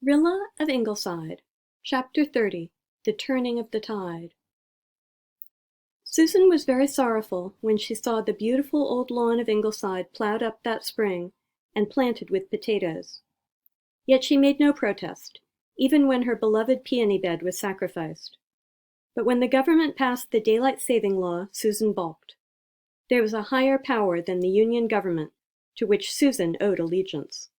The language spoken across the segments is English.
Rilla of Ingleside, Chapter 30. The Turning of the Tide. Susan was very sorrowful when she saw the beautiful old lawn of Ingleside ploughed up that spring and planted with potatoes. Yet she made no protest, even when her beloved peony bed was sacrificed. But when the government passed the daylight saving law, Susan balked. There was a higher power than the Union government, to which Susan owed allegiance.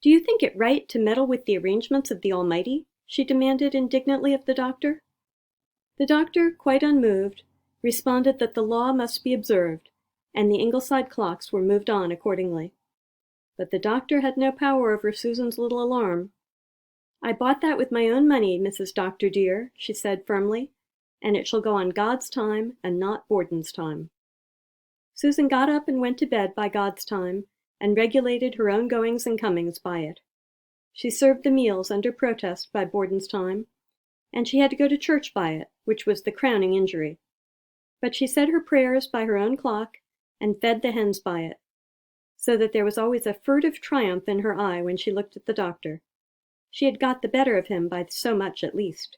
"Do you think it right to meddle with the arrangements of the Almighty?" she demanded indignantly of the doctor. The doctor, quite unmoved, responded that the law must be observed, and the Ingleside clocks were moved on accordingly. But the doctor had no power over Susan's little alarm. "I bought that with my own money, Mrs. Doctor dear," she said firmly, "and it shall go on God's time and not Borden's time." Susan got up and went to bed by God's time, and regulated her own goings and comings by it. She served the meals under protest by Borden's time, and she had to go to church by it, which was the crowning injury. But she said her prayers by her own clock, and fed the hens by it, so that there was always a furtive triumph in her eye when she looked at the doctor. She had got the better of him by so much at least.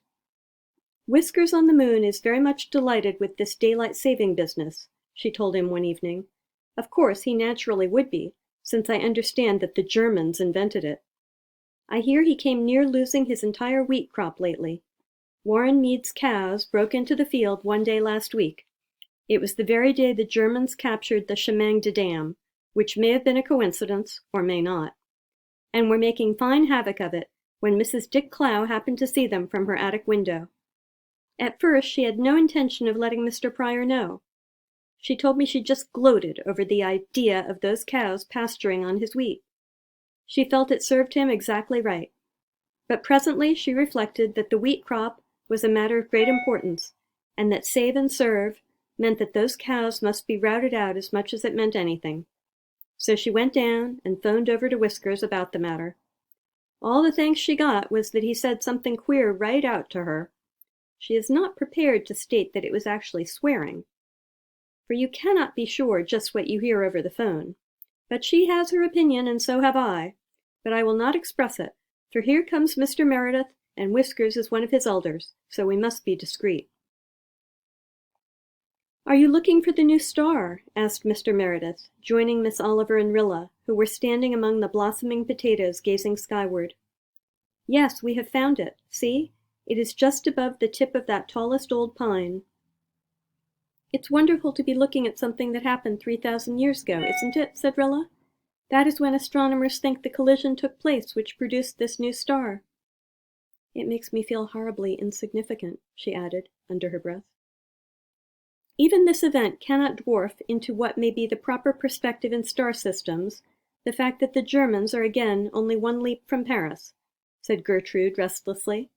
"Whiskers on the moon is very much delighted with this daylight saving business," she told him one evening. "Of course he naturally would be, since I understand that the Germans invented it. I hear he came near losing his entire wheat crop lately. Warren Mead's cows broke into the field one day last week. It was the very day the Germans captured the Chemin de Dam, which may have been a coincidence, or may not, and were making fine havoc of it when Mrs. Dick Clow happened to see them from her attic window. At first she had no intention of letting Mr. Pryor know. She told me she just gloated over the idea of those cows pasturing on his wheat. She felt it served him exactly right. But presently she reflected that the wheat crop was a matter of great importance, and that save and serve meant that those cows must be routed out as much as it meant anything. So she went down and phoned over to Whiskers about the matter. All the thanks she got was that he said something queer right out to her. She is not prepared to state that it was actually swearing, for you cannot be sure just what you hear over the phone. But she has her opinion, and so have I. But I will not express it, for here comes Mr. Meredith, and Whiskers is one of his elders, so we must be discreet." "Are you looking for the new star?" asked Mr. Meredith, joining Miss Oliver and Rilla, who were standing among the blossoming potatoes gazing skyward. "Yes, we have found it. See, it is just above the tip of that tallest old pine." "It's wonderful to be looking at something that happened 3,000 years ago, isn't it?" said Rilla. "That is when astronomers think the collision took place which produced this new star." "It makes me feel horribly insignificant," she added, under her breath. "Even this event cannot dwarf into what may be the proper perspective in star systems the fact that the Germans are again only one leap from Paris," said Gertrude restlessly.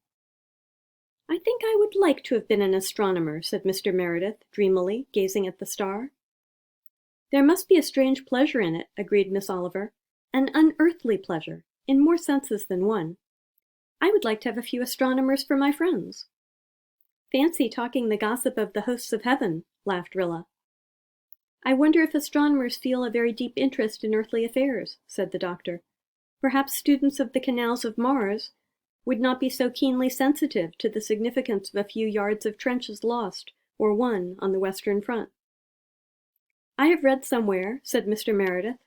"I think I would like to have been an astronomer," said Mr. Meredith, dreamily, gazing at the star. "There must be a strange pleasure in it," agreed Miss Oliver. "An unearthly pleasure, in more senses than one. I would like to have a few astronomers for my friends." "Fancy talking the gossip of the hosts of heaven," laughed Rilla. "I wonder if astronomers feel a very deep interest in earthly affairs," said the doctor. "Perhaps students of the canals of Mars would not be so keenly sensitive to the significance of a few yards of trenches lost or won on the Western Front." "I have read somewhere," said Mr. Meredith,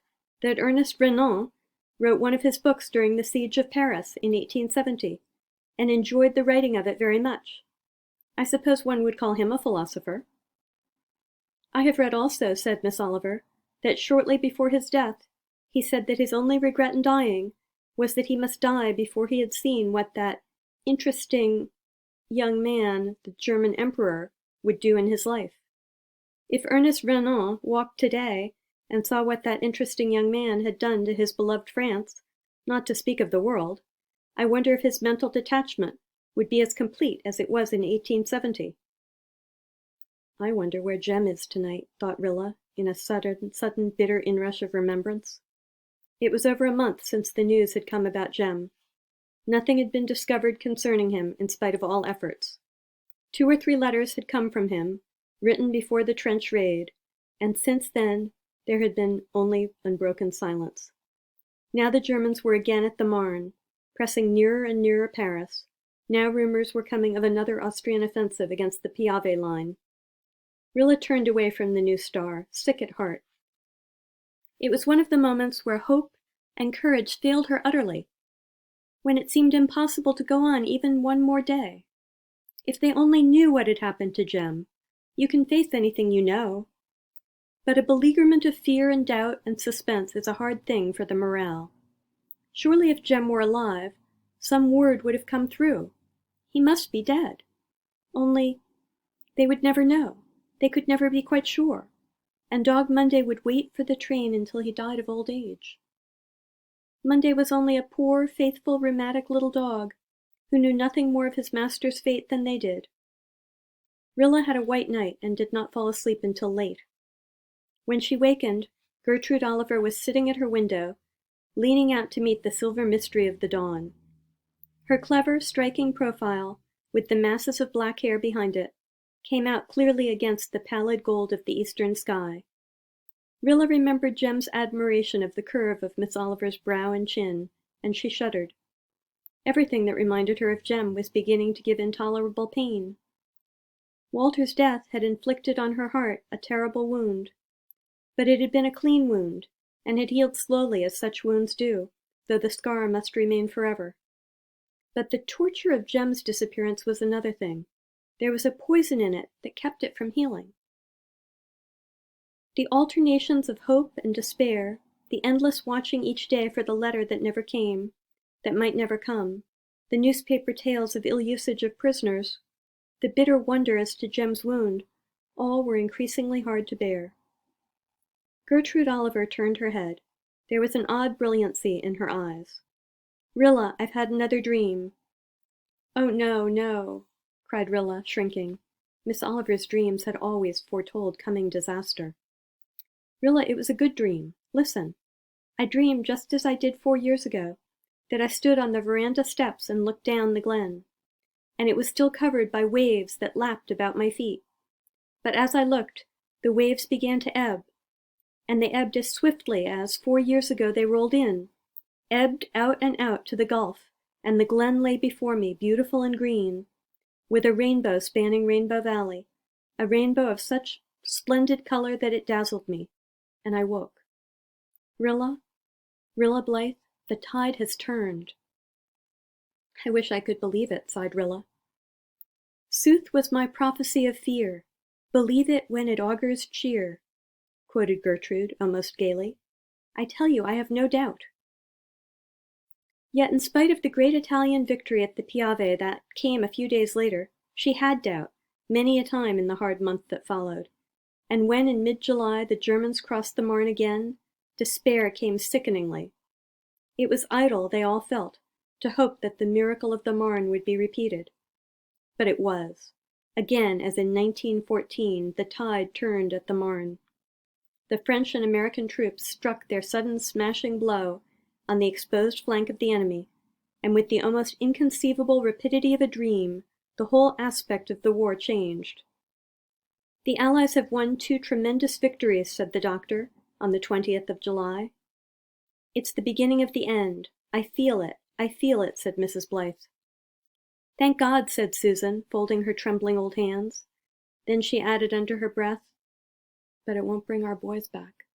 "that Ernest Renan wrote one of his books during the siege of Paris in 1870, and enjoyed the writing of it very much. I suppose one would call him a philosopher." "I have read also," said Miss Oliver, "that shortly before his death he said that his only regret in dying was that he must die before he had seen what that interesting young man, the German emperor, would do in his life. If Ernest Renan walked today and saw what that interesting young man had done to his beloved France, not to speak of the world, I wonder if his mental detachment would be as complete as it was in 1870. "I wonder where Jem is tonight," thought Rilla, in a sudden bitter inrush of remembrance. It was over a month since the news had come about Jem. Nothing had been discovered concerning him in spite of all efforts. 2 or 3 letters had come from him, written before the trench raid, and since then there had been only unbroken silence. Now the Germans were again at the Marne, pressing nearer and nearer Paris. Now rumors were coming of another Austrian offensive against the Piave line. Rilla turned away from the new star, sick at heart. It was one of the moments where hope and courage failed her utterly, when it seemed impossible to go on even one more day. If they only knew what had happened to Jem. You can face anything you know. But a beleaguerment of fear and doubt and suspense is a hard thing for the morale. Surely if Jem were alive, some word would have come through. He must be dead. Only, they would never know. They could never be quite sure. And Dog Monday would wait for the train until he died of old age. Monday was only a poor, faithful, rheumatic little dog, who knew nothing more of his master's fate than they did. Rilla had a white night and did not fall asleep until late. When she wakened, Gertrude Oliver was sitting at her window, leaning out to meet the silver mystery of the dawn. Her clever, striking profile, with the masses of black hair behind it, came out clearly against the pallid gold of the eastern sky. Rilla remembered Jem's admiration of the curve of Miss Oliver's brow and chin, and she shuddered. Everything that reminded her of Jem was beginning to give intolerable pain. Walter's death had inflicted on her heart a terrible wound, but it had been a clean wound, and had healed slowly as such wounds do, though the scar must remain forever. But the torture of Jem's disappearance was another thing. There was a poison in it that kept it from healing. The alternations of hope and despair, the endless watching each day for the letter that never came, that might never come, the newspaper tales of ill usage of prisoners, the bitter wonder as to Jem's wound, all were increasingly hard to bear. Gertrude Oliver turned her head. There was an odd brilliancy in her eyes. "Rilla, I've had another dream." "Oh, no, no," cried Rilla, shrinking. Miss Oliver's dreams had always foretold coming disaster. "Rilla, it was a good dream. Listen. I dreamed just as I did 4 years ago, that I stood on the veranda steps and looked down the glen, and it was still covered by waves that lapped about my feet. But as I looked, the waves began to ebb, and they ebbed as swiftly as 4 years ago they rolled in, ebbed out and out to the gulf, and the glen lay before me, beautiful and green, with a rainbow spanning Rainbow Valley, a rainbow of such splendid color that it dazzled me, and I woke. Rilla, Rilla Blythe, the tide has turned." "I wish I could believe it," sighed Rilla. "Sooth was my prophecy of fear. Believe it when it augurs cheer," quoted Gertrude, almost gaily. "I tell you, I have no doubt." Yet in spite of the great Italian victory at the Piave that came a few days later, she had doubt, many a time in the hard month that followed. And when in mid-July the Germans crossed the Marne again, despair came sickeningly. It was idle, they all felt, to hope that the miracle of the Marne would be repeated. But it was. Again, as in 1914, the tide turned at the Marne. The French and American troops struck their sudden smashing blow on the exposed flank of the enemy, and with the almost inconceivable rapidity of a dream, the whole aspect of the war changed. "The Allies have won 2 tremendous victories," said the doctor, on the 20th of July. "It's the beginning of the end. I feel it, said Mrs. Blythe. "Thank God," said Susan, folding her trembling old hands. Then she added under her breath, "But it won't bring our boys back."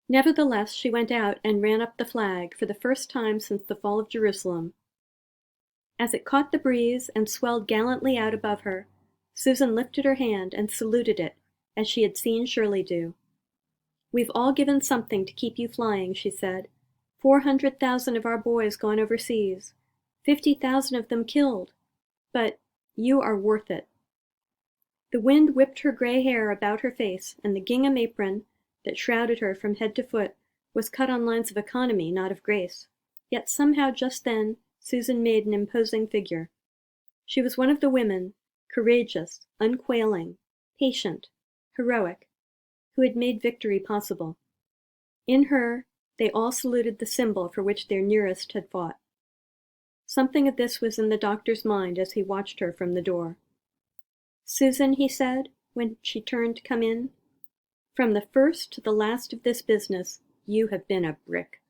Nevertheless, she went out and ran up the flag for the first time since the fall of Jerusalem. As it caught the breeze and swelled gallantly out above her, Susan lifted her hand and saluted it, as she had seen Shirley do. "We've all given something to keep you flying," she said. 400,000 of our boys gone overseas, 50,000 of them killed. But you are worth it." The wind whipped her gray hair about her face, and the gingham apron that shrouded her from head to foot was cut on lines of economy, not of grace. Yet somehow just then Susan made an imposing figure. She was one of the women, courageous, unquailing, patient, heroic, who had made victory possible. In her, they all saluted the symbol for which their nearest had fought. Something of this was in the doctor's mind as he watched her from the door. "Susan," he said, when she turned to come in, "from the first to the last of this business, you have been a brick.